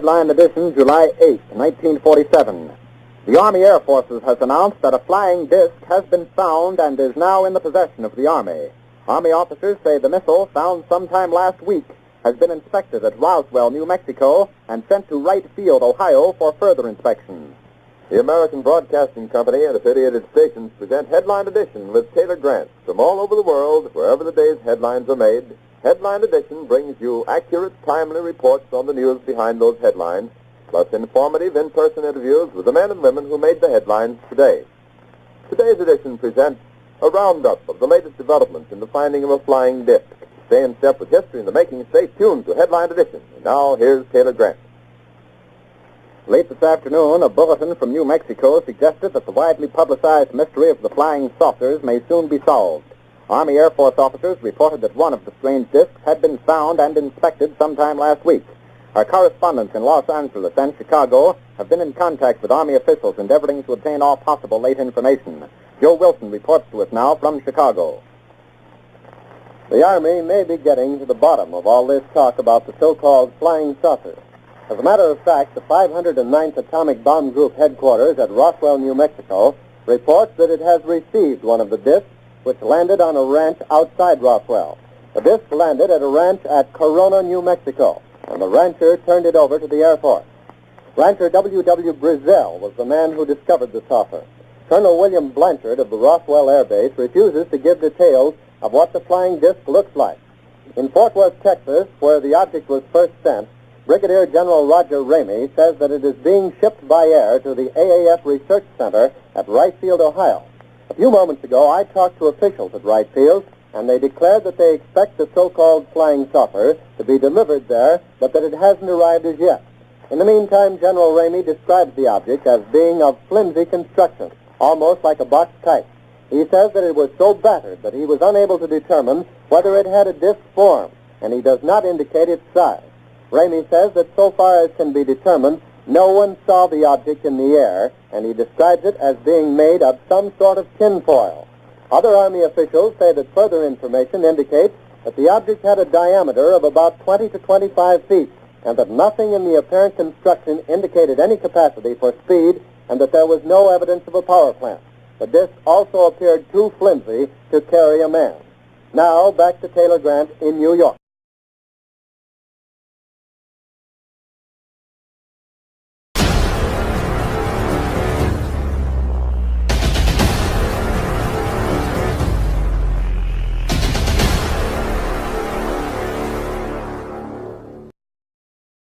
Headline edition, July 8, 1947. The Army Air Forces has announced that a flying disc has been found and is now in the possession of the Army. Army officers say the missile, found sometime last week, has been inspected at Roswell, New Mexico, and sent to Wright Field, Ohio, for further inspection. The American Broadcasting Company and affiliated stations present Headline Edition with Taylor Grant. From all over the world, wherever the day's headlines are made, Headline Edition brings you accurate, timely reports on the news behind those headlines, plus informative in-person interviews with the men and women who made the headlines today. Today's edition presents a roundup of the latest developments in the finding of a flying disc. Stay in step with history in the making. Stay tuned to Headline Edition. And now, here's Taylor Grant. Late this afternoon, a bulletin from New Mexico suggested that the widely publicized mystery of the flying saucers may soon be solved. Army Air Force officers reported that one of the strange discs had been found and inspected sometime last week. Our correspondents in Los Angeles and Chicago have been in contact with Army officials endeavoring to obtain all possible late information. Joe Wilson reports to us now from Chicago. The Army may be getting to the bottom of all this talk about the so-called flying saucer. As a matter of fact, the 509th Atomic Bomb Group headquarters at Roswell, New Mexico, reports that it has received one of the discs which landed on a ranch outside Roswell. The disc landed at a ranch at Corona, New Mexico, and the rancher turned it over to the Air Force. Rancher W.W. Brazell was the man who discovered the saucer. Colonel William Blanchard of the Roswell Air Base refuses to give details of what the flying disc looks like. In Fort Worth, Texas, where the object was first sent, Brigadier General Roger Ramey says that it is being shipped by air to the AAF Research Center at Wright Field, Ohio. A few moments ago, I talked to officials at Wright Field, and they declared that they expect the so-called flying saucer to be delivered there, but that it hasn't arrived as yet. In the meantime, General Ramey describes the object as being of flimsy construction, almost like a box kite. He says that it was so battered that he was unable to determine whether it had a disc form, and he does not indicate its size. Ramey says that so far as can be determined, no one saw the object in the air, and he describes it as being made of some sort of tinfoil. Other Army officials say that further information indicates that the object had a diameter of about 20 to 25 feet, and that nothing in the apparent construction indicated any capacity for speed, and that there was no evidence of a power plant. The disc also appeared too flimsy to carry a man. Now, back to Taylor Grant in New York.